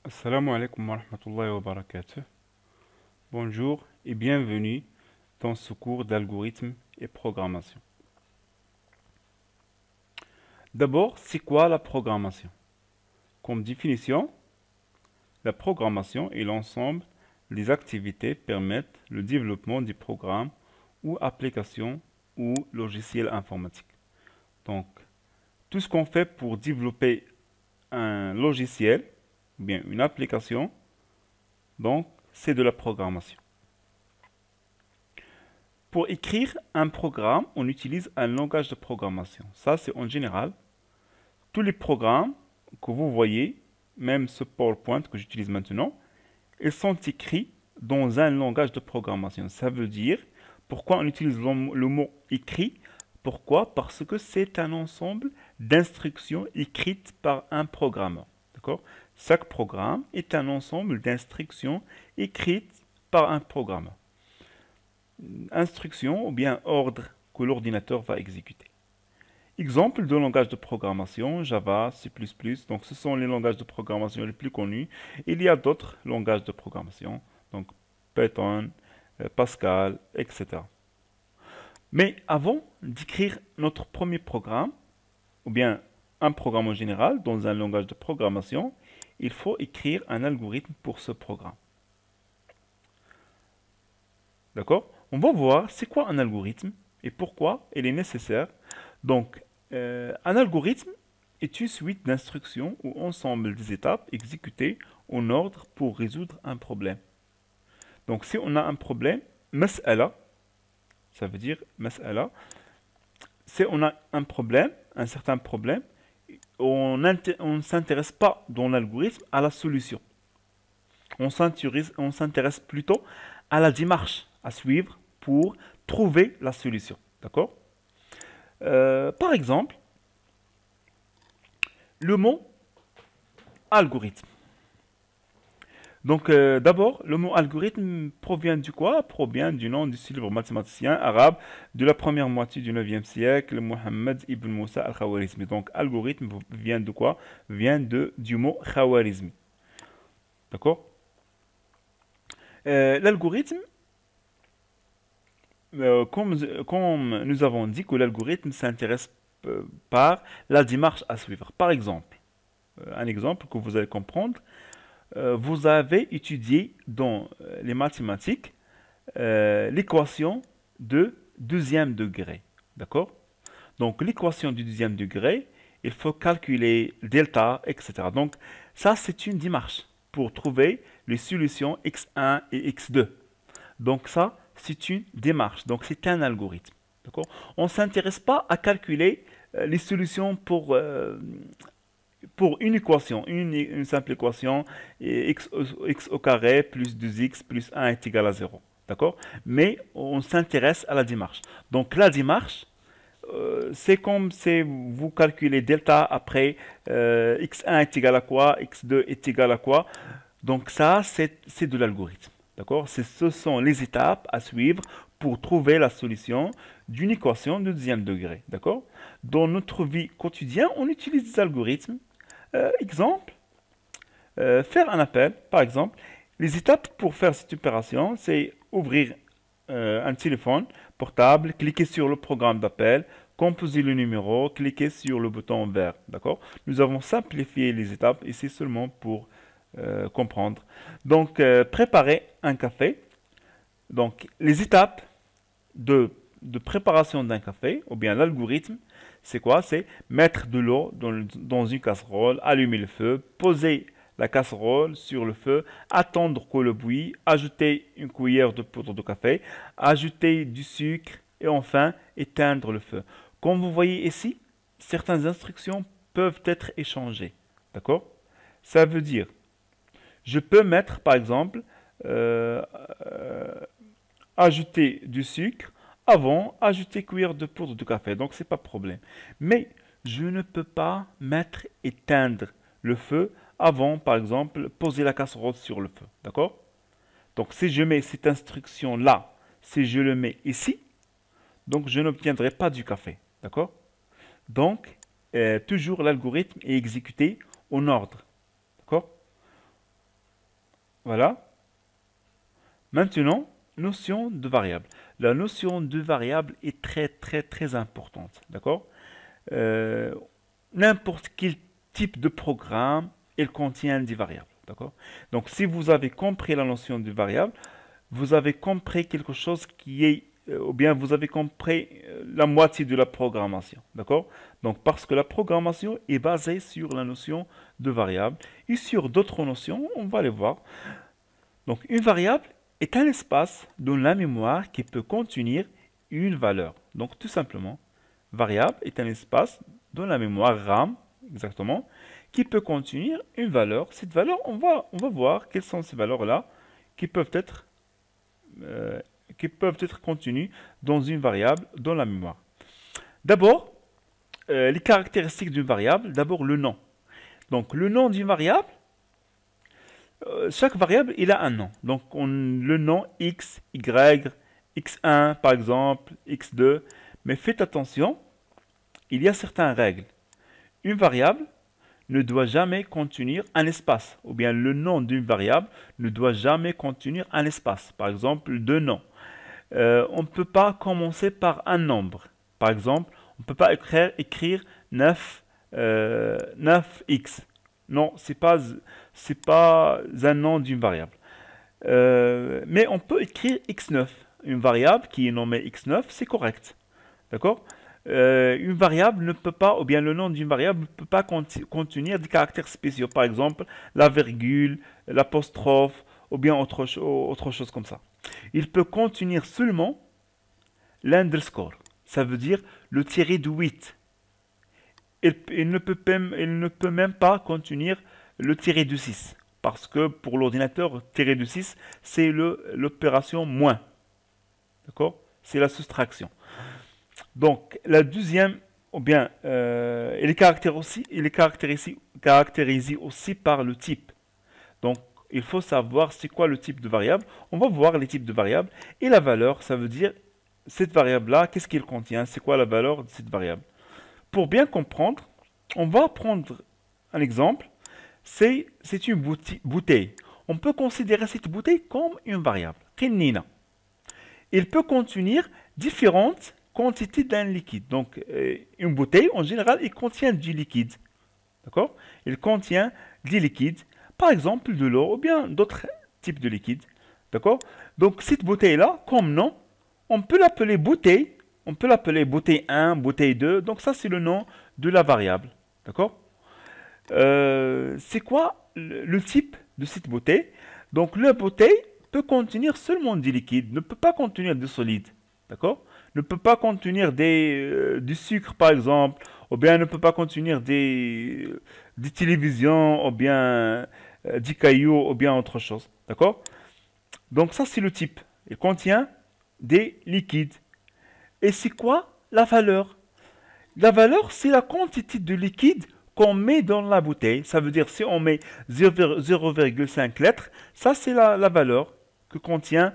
Assalamu alaikum wa rahmatullahi wa barakatuh. Bonjour et bienvenue dans ce cours d'algorithme et programmation. D'abord, c'est quoi la programmation? Comme définition, la programmation est l'ensemble des activités permettent le développement des programmes ou applications ou logiciels informatiques. Donc, tout ce qu'on fait pour développer un logiciel ou bien une application, donc c'est de la programmation. Pour écrire un programme, on utilise un langage de programmation. Ça, c'est en général. Tous les programmes que vous voyez, même ce PowerPoint que j'utilise maintenant, ils sont écrits dans un langage de programmation. Ça veut dire, pourquoi on utilise le mot écrit? Pourquoi? Parce que c'est un ensemble d'instructions écrites par un programmeur. D'accord? Chaque programme est un ensemble d'instructions écrites par un programmeur. Instruction ou bien ordre que l'ordinateur va exécuter. Exemple de langage de programmation, Java, C++, donc ce sont les langages de programmation les plus connus. Il y a d'autres langages de programmation, donc Python, Pascal, etc. Mais avant d'écrire notre premier programme, ou bien un programme en général dans un langage de programmation, il faut écrire un algorithme pour ce programme. D'accord? On va voir c'est quoi un algorithme et pourquoi il est nécessaire. Donc, un algorithme est une suite d'instructions ou ensemble des étapes exécutées en ordre pour résoudre un problème. Donc, si on a un problème, mas'ala, ça veut dire mas'ala, si on a un problème, un certain problème, on ne s'intéresse pas dans l'algorithme à la solution. On s'intéresse plutôt à la démarche à suivre pour trouver la solution. D'accord? Par exemple, le mot algorithme. Donc, d'abord, le mot algorithme provient du quoi? Provient du nom du célèbre mathématicien arabe de la première moitié du 9e siècle, Mohammed ibn Moussa al-Khawarizmi. Donc, algorithme vient de quoi? Vient du mot Khawarizmi. D'accord? L'algorithme, comme nous avons dit que l'algorithme s'intéresse par la démarche à suivre. Par exemple, un exemple que vous allez comprendre, vous avez étudié dans les mathématiques l'équation de deuxième degré. D'accord? Donc l'équation du deuxième degré, il faut calculer delta, etc. Donc ça, c'est une démarche pour trouver les solutions x1 et x2. Donc ça, c'est une démarche. Donc c'est un algorithme. D'accord? On ne s'intéresse pas à calculer les solutions pour une équation, une simple équation, x au carré plus 2x plus 1 est égal à 0. D'accord? Mais on s'intéresse à la démarche. Donc la démarche, c'est comme si vous calculez delta après x1 est égal à quoi, x2 est égal à quoi. Donc ça, c'est de l'algorithme. D'accord? Ce sont les étapes à suivre pour trouver la solution d'une équation de deuxième degré. D'accord? Dans notre vie quotidienne, on utilise des algorithmes. Exemple, faire un appel, par exemple. Les étapes pour faire cette opération, c'est ouvrir un téléphone portable, cliquer sur le programme d'appel, composer le numéro, cliquer sur le bouton vert. D'accord? Nous avons simplifié les étapes et c'est seulement pour comprendre. Donc, préparer un café. Donc, les étapes de préparation d'un café, ou bien l'algorithme, c'est quoi? C'est mettre de l'eau dans une casserole, allumer le feu, poser la casserole sur le feu, attendre que le bouille, ajouter une cuillère de poudre de café, ajouter du sucre et enfin éteindre le feu. Comme vous voyez ici, certaines instructions peuvent être échangées. D'accord? Ça veut dire, je peux mettre par exemple, euh, euh, ajouter du sucre avant ajouter cuillère de poudre de café. Donc c'est pas problème. Mais je ne peux pas mettre éteindre le feu avant, par exemple, poser la casserole sur le feu. D'accord? Donc si je mets cette instruction là, si je le mets ici, donc je n'obtiendrai pas du café. D'accord? Donc toujours l'algorithme est exécuté en ordre. D'accord? Voilà. Maintenant, notion de variable. La notion de variable est très très très importante. D'accord? Euh, N'importe quel type de programme, il contient des variables. D'accord? Donc, si vous avez compris la notion de variable, vous avez compris quelque chose qui est, ou bien vous avez compris la moitié de la programmation. D'accord? Donc, parce que la programmation est basée sur la notion de variable et sur d'autres notions, on va les voir. Donc, une variable est un espace dans la mémoire qui peut contenir une valeur. Donc, tout simplement, variable est un espace dans la mémoire RAM, exactement, qui peut contenir une valeur. Cette valeur, on va voir quelles sont ces valeurs-là qui peuvent être, euh, qui peuvent être contenues dans une variable dans la mémoire. D'abord, les caractéristiques d'une variable. D'abord, le nom. Donc, le nom d'une variable, chaque variable, il a un nom. Donc, le nom x, y, x1 par exemple, x2. Mais faites attention, il y a certaines règles. Une variable ne doit jamais contenir un espace, ou bien le nom d'une variable ne doit jamais contenir un espace. Par exemple, deux noms. On ne peut pas commencer par un nombre. Par exemple, on ne peut pas écrire 9, 9x. Non, c'est pas un nom d'une variable. Mais on peut écrire x9. Une variable qui est nommée x9, c'est correct. D'accord? Une variable ne peut pas, ou bien le nom d'une variable ne peut pas contenir des caractères spéciaux. Par exemple, la virgule, l'apostrophe, ou bien autre chose comme ça. Il peut contenir seulement l'underscore. Ça veut dire le tiré de 8. Il ne peut même pas contenir le tiré de 6. Parce que pour l'ordinateur, tiré de 6, c'est l'opération moins. D'accord? C'est la soustraction. Donc, la deuxième, ou bien, il est caractérisé aussi par le type. Donc, il faut savoir c'est quoi le type de variable. On va voir les types de variables. Et la valeur, ça veut dire, cette variable-là, qu'est-ce qu'il contient? C'est quoi la valeur de cette variable? Pour bien comprendre, on va prendre un exemple. C'est une bouteille. On peut considérer cette bouteille comme une variable. Qinina. Il peut contenir différentes quantités d'un liquide. Donc, une bouteille, en général, il contient du liquide. D'accord? Il contient du liquide, par exemple de l'eau ou bien d'autres types de liquides. D'accord? Donc, cette bouteille-là, comme nom, on peut l'appeler bouteille. On peut l'appeler bouteille 1, bouteille 2. Donc, ça, c'est le nom de la variable. D'accord? C'est quoi le type de cette bouteille? Donc, la bouteille peut contenir seulement du liquide, ne peut pas contenir du solide. D'accord? Ne peut pas contenir du sucre, par exemple, ou bien ne peut pas contenir des télévisions, ou bien des cailloux, ou bien autre chose. D'accord? Donc, ça, c'est le type. Il contient des liquides. Et c'est quoi la valeur? La valeur, c'est la quantité de liquide qu'on met dans la bouteille. Ça veut dire si on met 0,5 litres, ça c'est la valeur que contient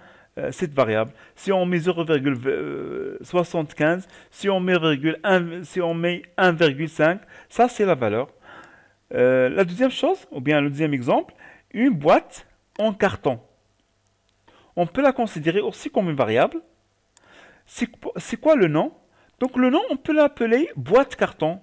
cette variable. Si on met 0,75, si on met 1,5, ça c'est la valeur. La deuxième chose, ou bien le deuxième exemple, une boîte en carton. On peut la considérer aussi comme une variable. C'est quoi le nom? Donc le nom, on peut l'appeler boîte carton.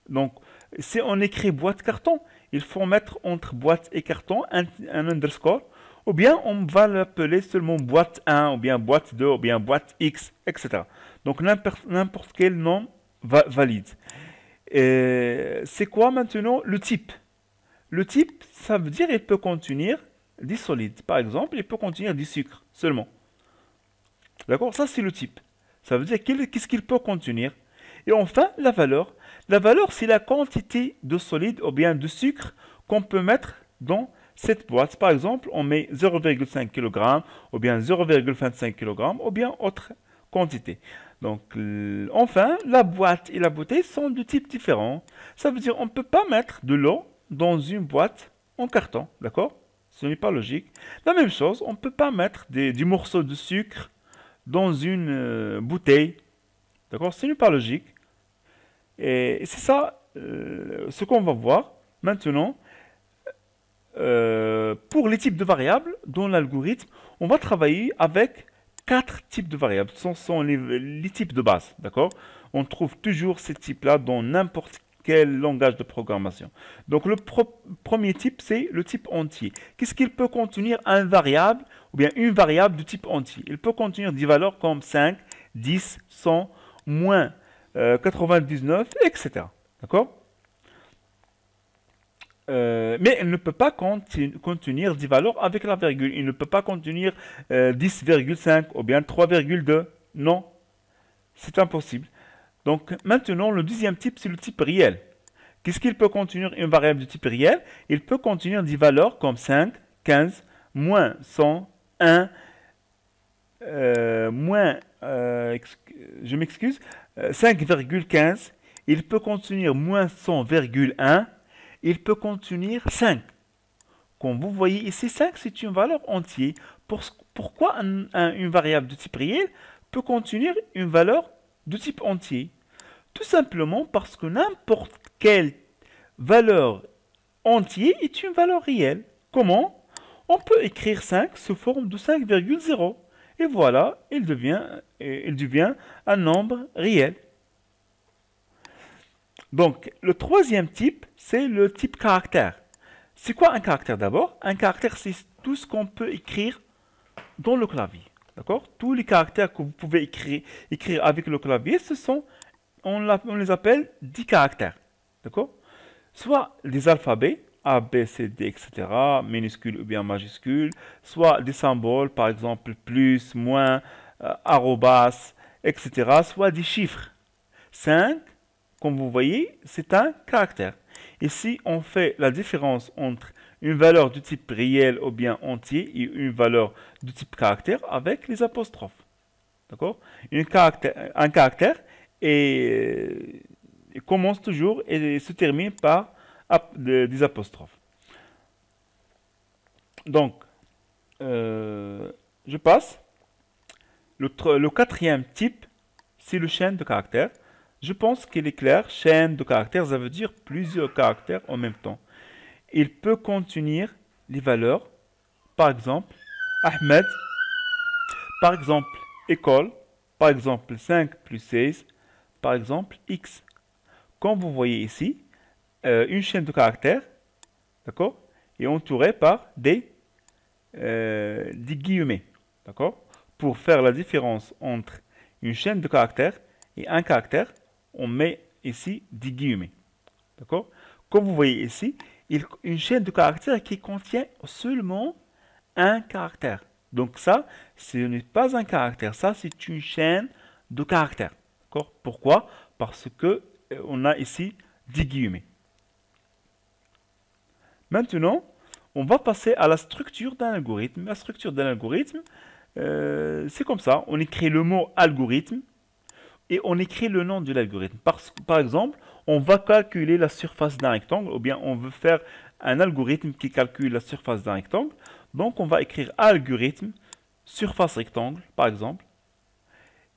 Donc si on écrit boîte carton, il faut mettre entre boîte et carton un underscore. Ou bien on va l'appeler seulement boîte 1, ou bien boîte 2, ou bien boîte X, etc. Donc n'importe quel nom valide. C'est quoi maintenant le type? Le type, ça veut dire qu'il peut contenir des solides. Par exemple, il peut contenir du sucre seulement. D'accord? Ça, c'est le type. Ça veut dire qu'est-ce qu'il peut contenir. Et enfin, la valeur. La valeur, c'est la quantité de solide ou bien de sucre qu'on peut mettre dans cette boîte. Par exemple, on met 0,5 kg ou bien 0,25 kg ou bien autre quantité. Donc, enfin, la boîte et la bouteille sont de types différents. Ça veut dire qu'on ne peut pas mettre de l'eau dans une boîte en carton. D'accord? Ce n'est pas logique. La même chose, on ne peut pas mettre des morceaux de sucre dans une bouteille. D'accord? Ce n'est pas logique. Et c'est ça ce qu'on va voir maintenant. pour les types de variables, dans l'algorithme, on va travailler avec 4 types de variables. Ce sont les types de base, d'accord? On trouve toujours ces types-là dans n'importe quel langage de programmation. Donc, le premier type, c'est le type entier. Qu'est-ce qu'il peut contenir un variable, ou bien une variable de type entier? Il peut contenir des valeurs comme 5, 10, 100, moins 99, etc. D'accord? Mais elle ne peut pas contenir des valeurs avec la virgule. Il ne peut pas contenir 10,5 ou bien 3,2. Non, c'est impossible. Donc maintenant, le deuxième type, c'est le type réel. Qu'est-ce qu'il peut contenir une variable de type réel? Il peut contenir des valeurs comme 5, 15, moins 100, 1, moins, je m'excuse, 5,15. Il peut contenir moins 100,1. Il peut contenir 5. Comme vous voyez ici, 5, c'est une valeur entière. Pourquoi une variable de type réel peut contenir une valeur de type entier? Tout simplement parce que n'importe quelle valeur entière est une valeur réelle. Comment? On peut écrire 5 sous forme de 5,0. Et voilà, il devient un nombre réel. Donc, le troisième type, c'est le type caractère. C'est quoi un caractère d'abord? Un caractère, c'est tout ce qu'on peut écrire dans le clavier. D'accord? Tous les caractères que vous pouvez écrire avec le clavier, on les appelle des caractères. D'accord? Soit des alphabets, A, B, C, D, etc., minuscules ou bien majuscules, soit des symboles, par exemple, plus, moins, arrobas, etc., soit des chiffres. 5, comme vous voyez, c'est un caractère. Ici, on fait la différence entre une valeur de type réel ou bien entier et une valeur de type caractère avec les apostrophes. D'accord? Un caractère commence toujours et se termine par des apostrophes. Donc, je passe. Le quatrième type, c'est le chaîne de caractères. Je pense qu'il est clair. Chaîne de caractères, ça veut dire plusieurs caractères en même temps. Il peut contenir les valeurs, par exemple, Ahmed, par exemple, école, par exemple, 5 plus 16, par exemple, X. Comme vous voyez ici, une chaîne de caractères, d'accord, est entourée par des guillemets, d'accord. Pour faire la différence entre une chaîne de caractères et un caractère, on met ici des guillemets, d'accord. Comme vous voyez ici, une chaîne de caractères qui contient seulement un caractère. Donc ça, ce n'est pas un caractère, ça c'est une chaîne de caractères. D'accord? Pourquoi? Parce que on a ici des guillemets. Maintenant, on va passer à la structure d'un algorithme. La structure d'un algorithme, c'est comme ça. On écrit le mot algorithme et on écrit le nom de l'algorithme. Par exemple, on va calculer la surface d'un rectangle ou bien on veut faire un algorithme qui calcule la surface d'un rectangle. Donc, on va écrire algorithme, surface rectangle, par exemple.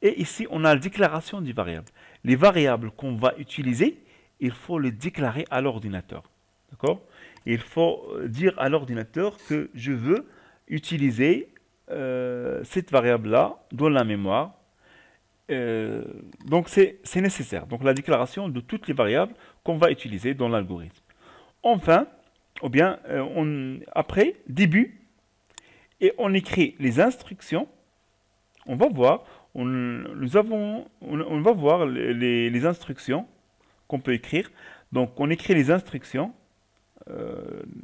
Et ici, on a la déclaration des variables. Les variables qu'on va utiliser, il faut les déclarer à l'ordinateur. D'accord? Il faut dire à l'ordinateur que je veux utiliser cette variable-là dans la mémoire. Donc, c'est nécessaire. Donc, la déclaration de toutes les variables qu'on va utiliser dans l'algorithme. Enfin, ou bien, après, début, et on écrit les instructions. On va voir, on va voir les instructions qu'on peut écrire. Donc, on écrit les instructions,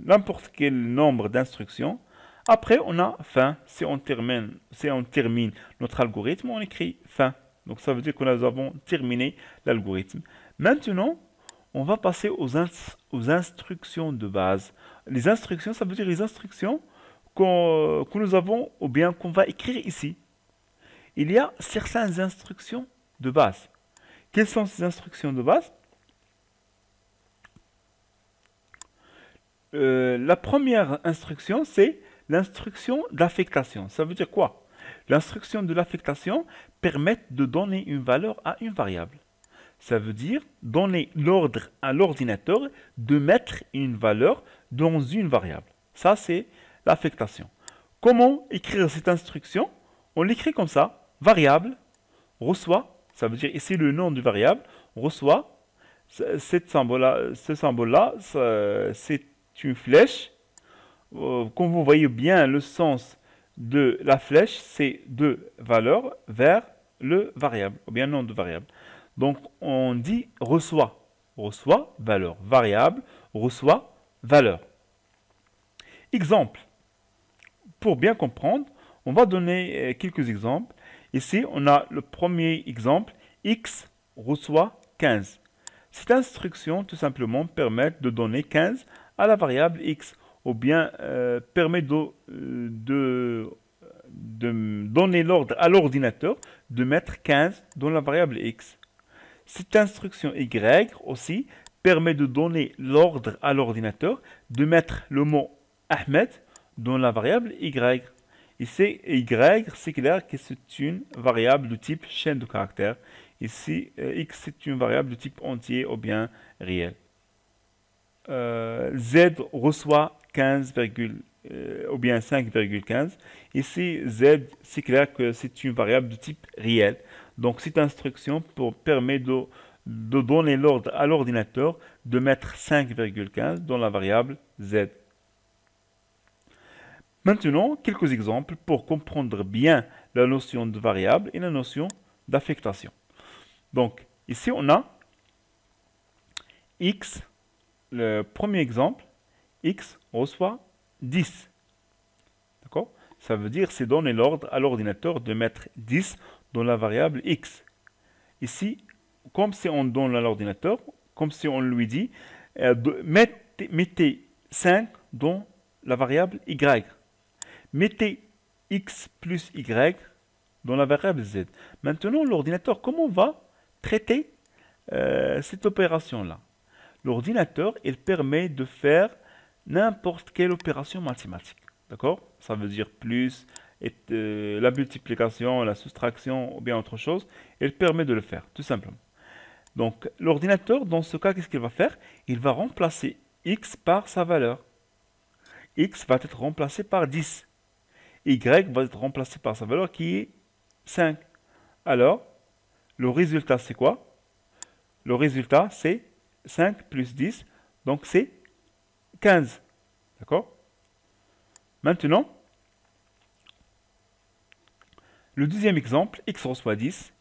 n'importe quel nombre d'instructions. Après, on a fin. Si on termine notre algorithme, on écrit fin. Donc, ça veut dire que nous avons terminé l'algorithme. Maintenant, on va passer aux instructions de base. Les instructions, ça veut dire les instructions que nous avons ou bien qu'on va écrire ici. Il y a certaines instructions de base. Quelles sont ces instructions de base? La première instruction, c'est l'instruction d'affectation. Ça veut dire quoi? L'instruction de l'affectation permet de donner une valeur à une variable. Ça veut dire donner l'ordre à l'ordinateur de mettre une valeur dans une variable. Ça, c'est l'affectation. Comment écrire cette instruction? On l'écrit comme ça, variable, reçoit, ça veut dire ici le nom du variable, reçoit, ce symbole-là, c'est une flèche. Comme vous voyez bien, le sens de la flèche, c'est de valeur vers le variable, ou bien nom de variable. Donc, on dit reçoit. Reçoit, valeur. Variable, reçoit, valeur. Exemple. Pour bien comprendre, on va donner quelques exemples. Ici, on a le premier exemple, x reçoit 15. Cette instruction, tout simplement, permet de donner 15 à la variable x, ou bien permet de donner l'ordre à l'ordinateur de mettre 15 dans la variable x. Cette instruction y aussi permet de donner l'ordre à l'ordinateur de mettre le mot Ahmed dans la variable y. Ici, y, c'est clair que c'est une variable de type chaîne de caractères. Ici, x, c'est une variable de type entier ou bien réel. Z reçoit 15, ou bien 5,15. Ici, Z, c'est clair que c'est une variable de type réel. Donc, cette instruction permet de donner l'ordre à l'ordinateur de mettre 5,15 dans la variable Z. Maintenant, quelques exemples pour comprendre bien la notion de variable et la notion d'affectation. Donc, ici, on a x, le premier exemple, x reçoit 10. D'accord? Ça veut dire c'est donner l'ordre à l'ordinateur de mettre 10 dans la variable x. Ici, comme si on donne à l'ordinateur, comme si on lui dit, mettez 5 dans la variable y. Mettez x plus y dans la variable z. Maintenant, l'ordinateur, comment va traiter cette opération-là? L'ordinateur, il permet de faire n'importe quelle opération mathématique. D'accord? Ça veut dire plus, la multiplication, la soustraction ou bien autre chose. Il permet de le faire, tout simplement. Donc, l'ordinateur, dans ce cas, qu'est-ce qu'il va faire? Il va remplacer x par sa valeur. X va être remplacé par 10. Y va être remplacé par sa valeur qui est 5. Alors, le résultat, c'est quoi? Le résultat, c'est 5 plus 10, donc c'est 15. D'accord? Maintenant, le deuxième exemple, x reçoit 10,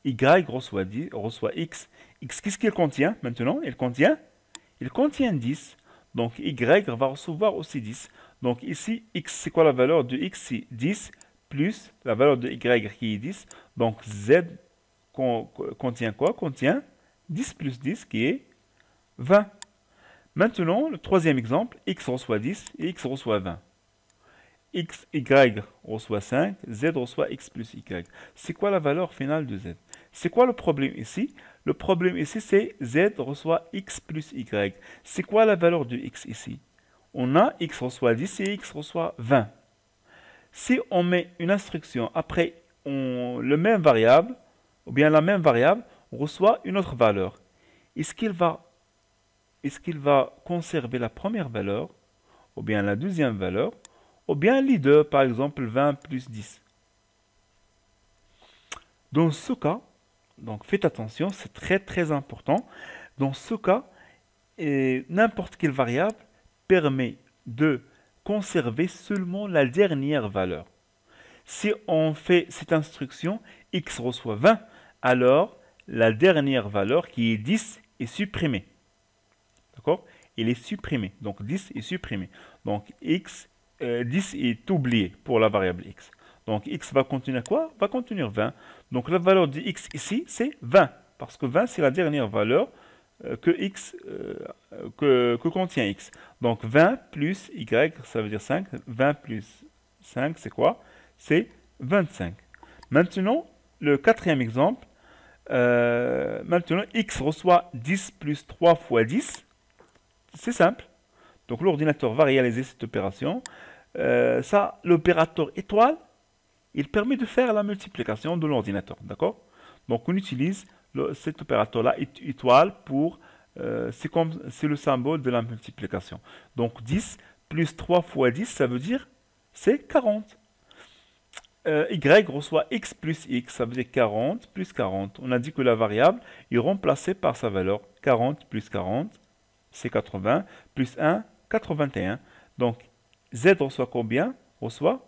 y reçoit x. X, qu'est-ce qu'il contient maintenant? Il contient 10. Donc, y va recevoir aussi 10. Donc, ici, x, c'est quoi la valeur de x? C'est 10 plus la valeur de y qui est 10. Donc, z contient quoi? Contient 10 plus 10 qui est 20. Maintenant, le troisième exemple, x reçoit 10 et x reçoit 20. Y reçoit 5, z reçoit x plus y. C'est quoi la valeur finale de z? C'est quoi le problème ici? Le problème ici, c'est z reçoit x plus y. C'est quoi la valeur de x ici? On a x reçoit 10 et x reçoit 20. Si on met une instruction après le même variable, ou bien la même variable, on reçoit une autre valeur. Est-ce qu'il va conserver la première valeur, ou bien la deuxième valeur, ou bien les deux, par exemple 20 plus 10? Dans ce cas, donc faites attention, c'est très très important. Dans ce cas, n'importe quelle variable permet de conserver seulement la dernière valeur. Si on fait cette instruction, x reçoit 20, alors la dernière valeur qui est 10 est supprimée. D'accord? Il est supprimé. Donc 10 est supprimé. Donc 10 est oublié pour la variable x. Donc x va contenir quoi? Va contenir 20. Donc la valeur de x ici, c'est 20. Parce que 20, c'est la dernière valeur que contient x. Donc 20 plus y, ça veut dire 5. 20 plus 5, c'est quoi? C'est 25. Maintenant, le quatrième exemple. Maintenant, x reçoit 10 plus 3 fois 10. C'est simple. Donc l'ordinateur va réaliser cette opération. Ça, l'opérateur étoile, il permet de faire la multiplication de l'ordinateur. D'accord? Donc on utilise cet opérateur-là, étoile, pour... c'est le symbole de la multiplication. Donc 10 plus 3 fois 10, ça veut dire c'est 40. Y reçoit x plus x, ça veut dire 40 plus 40. On a dit que la variable est remplacée par sa valeur. 40 plus 40, c'est 80, plus 1, 81. Donc, z reçoit combien? Reçoit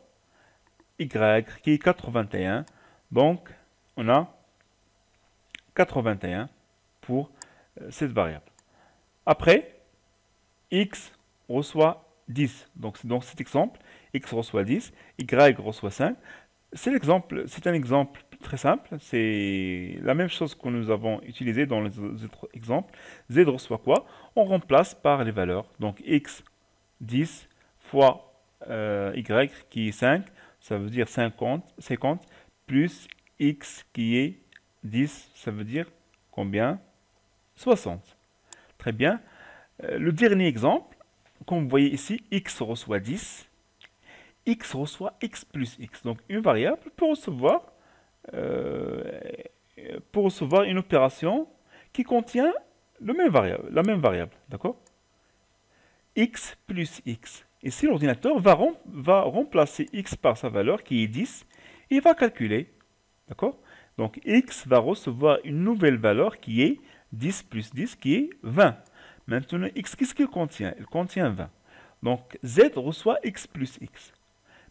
y, qui est 81. Donc, on a 81 pour cette variable. Après, x reçoit 10. Donc, dans cet exemple, x reçoit 10, y reçoit 5. C'est un exemple très simple. C'est la même chose que nous avons utilisé dans les autres exemples. Z reçoit quoi? On remplace par les valeurs. Donc, x, 10 fois y qui est 5, ça veut dire 50, plus x qui est 10, ça veut dire combien? 60. Très bien. Le dernier exemple, comme vous voyez ici, x reçoit 10, x reçoit x plus x. Donc une variable pour recevoir une opération qui contient la même variable. D'accord? X plus x. Ici, l'ordinateur va remplacer x par sa valeur qui est 10 et il va calculer. D'accord? Donc x va recevoir une nouvelle valeur qui est 10 plus 10 qui est 20. Maintenant, x, qu'est-ce qu'il contient? Il contient 20. Donc z reçoit x plus x.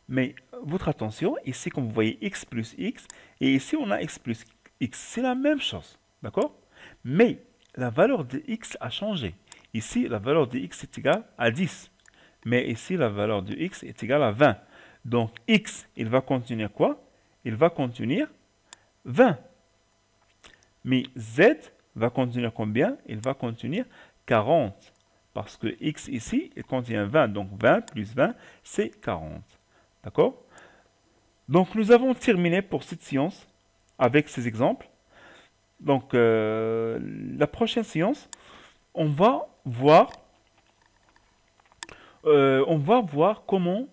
Mais votre attention, ici, comme vous voyez, x plus x, et ici, on a x plus x. C'est la même chose, d'accord? Mais la valeur de x a changé. Ici, la valeur de x est égale à 10. Mais ici, la valeur de x est égale à 20. Donc, x, il va contenir quoi? Il va contenir 20. Mais z va contenir combien? Il va contenir 40. Parce que x ici, il contient 20. Donc, 20 plus 20, c'est 40. D'accord? Donc, nous avons terminé pour cette séance avec ces exemples. Donc, la prochaine séance, on va voir comment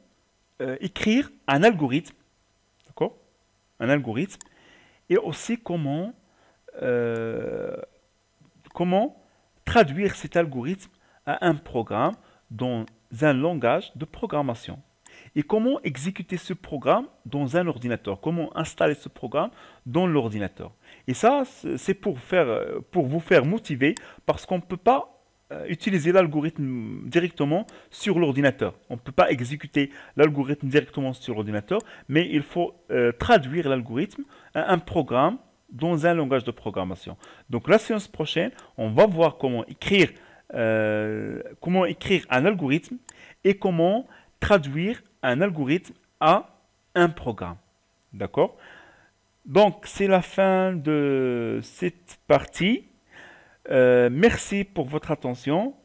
écrire un algorithme. D'accord? Un algorithme. Et aussi comment traduire cet algorithme à un programme dans un langage de programmation. Et comment exécuter ce programme dans un ordinateur, comment installer ce programme dans l'ordinateur. Et ça, c'est pour vous faire motiver, parce qu'on ne peut pas utiliser l'algorithme directement sur l'ordinateur. On ne peut pas exécuter l'algorithme directement sur l'ordinateur, mais il faut traduire l'algorithme à un programme dans un langage de programmation. Donc la séance prochaine, on va voir comment écrire un algorithme et comment traduire un algorithme à un programme. D'accord? Donc, c'est la fin de cette partie. Merci pour votre attention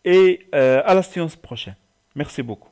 et à la séance prochaine. Merci beaucoup.